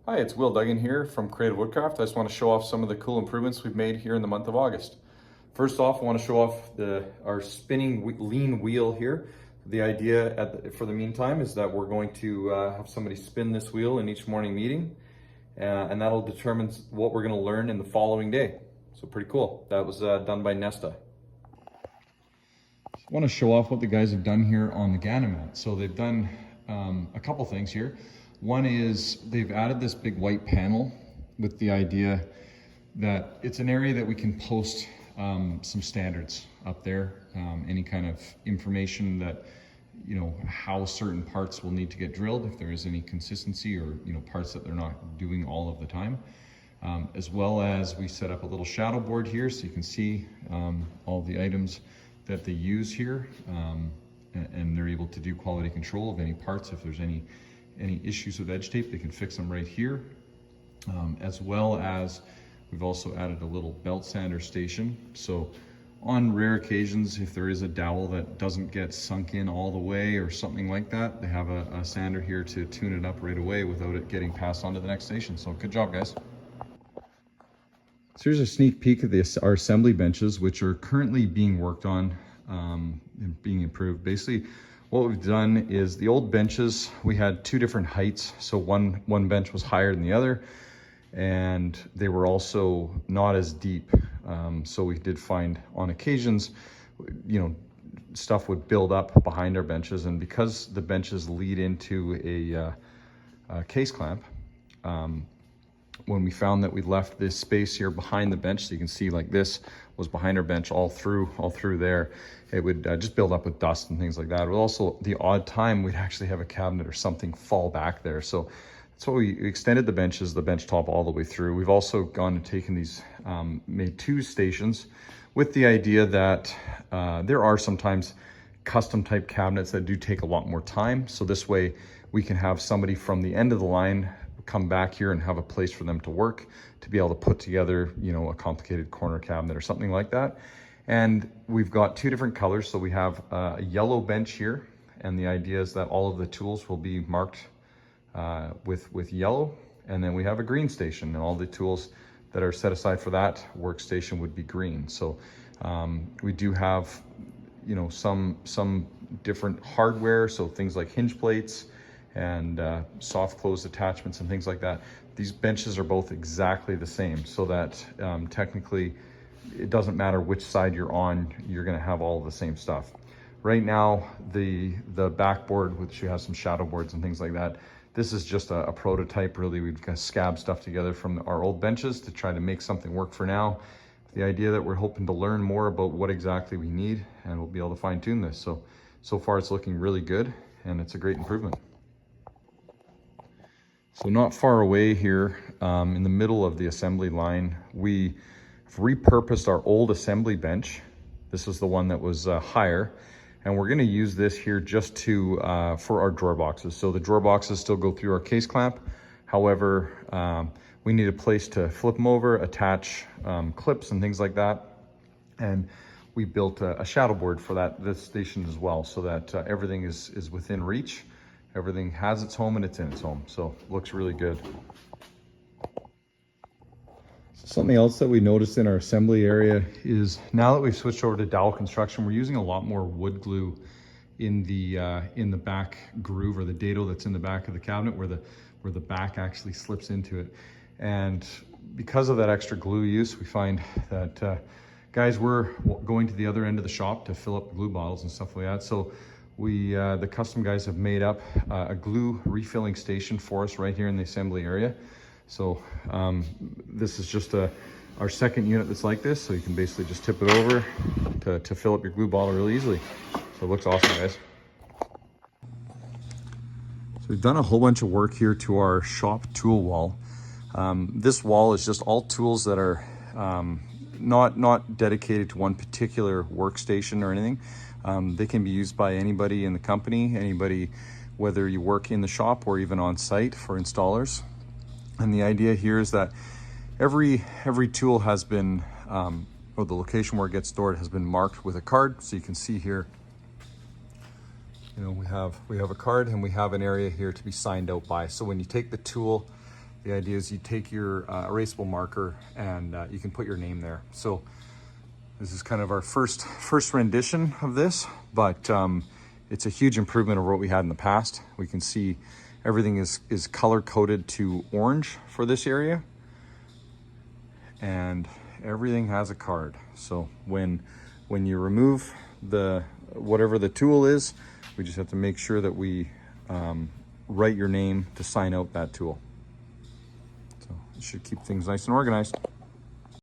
Hi, it's Will Duggan here from Creative Woodcraft. I just want to show off some of the cool improvements we've made here in the month of August. First off, I want to show off our spinning lean wheel here. The idea for the meantime is that we're going to have somebody spin this wheel in each morning meeting, and that'll determine what we're going to learn in the following day. So pretty cool. That was done by Nesta. I want to show off what the guys have done here on the Gannomat. So they've done a couple things here. One is they've added this big white panel with the idea that it's an area that we can post some standards up there, any kind of information that, how certain parts will need to get drilled, if there is any consistency or, parts that they're not doing all of the time. As well as we set up a little shadow board here so you can see all the items that they use here, and they're able to do quality control of any parts. If there's any issues with edge tape, they can fix them right here. As well as we've also added a little belt sander station. So on rare occasions, if there is a dowel that doesn't get sunk in all the way or something like that, they have a sander here to tune it up right away without it getting passed on to the next station. So good job, guys. So here's a sneak peek of our assembly benches, which are currently being worked on and being improved. Basically, what we've done is the old benches, we had two different heights. So one bench was higher than the other, and they were also not as deep. So we did find on occasions, stuff would build up behind our benches. And because the benches lead into a case clamp, when we found that we left this space here behind the bench, so you can see like this was behind our bench all through there, it would just build up with dust and things like that. It was also the odd time we'd actually have a cabinet or something fall back there. So that's why we extended the benches, the bench top all the way through. We've also gone and taken these, made two stations with the idea that there are sometimes custom type cabinets that do take a lot more time. So this way we can have somebody from the end of the line come back here and have a place for them to work, to be able to put together, a complicated corner cabinet or something like that. And we've got two different colors. So we have a yellow bench here, and the idea is that all of the tools will be marked with yellow. And then we have a green station, and all the tools that are set aside for that workstation would be green. So we do have, some different hardware. So things like hinge plates and soft close attachments and things like that. These benches are both exactly the same, so that technically it doesn't matter which side you're on, you're gonna have all of the same stuff. Right now, the backboard, which you have some shadow boards and things like that, this is just a prototype really. We've kind of scabbed stuff together from our old benches to try to make something work for now. The idea that we're hoping to learn more about what exactly we need, and we'll be able to fine tune this. So far it's looking really good, and it's a great improvement. So not far away here, in the middle of the assembly line, we have repurposed our old assembly bench. This is the one that was higher, and we're gonna use this here just to for our drawer boxes. So the drawer boxes still go through our case clamp. However, we need a place to flip them over, attach clips and things like that. And we built a shadow board for this station as well, so that everything is within reach. Everything has its home and it's in its home, so looks really good. Something else that we noticed in our assembly area is now that we've switched over to dowel construction, we're using a lot more wood glue in the back groove, or the dado that's in the back of the cabinet, where the back actually slips into it. And because of that extra glue use, we find that guys were going to the other end of the shop to fill up glue bottles and stuff like that. So the custom guys have made up a glue refilling station for us right here in the assembly area. So this is just our second unit that's like this. So you can basically just tip it over to fill up your glue bottle really easily. So it looks awesome, guys. So we've done a whole bunch of work here to our shop tool wall. This wall is just all tools that are not dedicated to one particular workstation or anything. They can be used by anybody in the company, anybody, whether you work in the shop or even on site for installers. And the idea here is that every tool has been, or the location where it gets stored has been marked with a card. So you can see here, we have a card, and we have an area here to be signed out by. So when you take the tool, the idea is you take your erasable marker and you can put your name there. So this is kind of our first rendition of this, but it's a huge improvement over what we had in the past. We can see everything is color coded to orange for this area, and everything has a card. So when you remove whatever the tool is, we just have to make sure that we write your name to sign out that tool. So it should keep things nice and organized.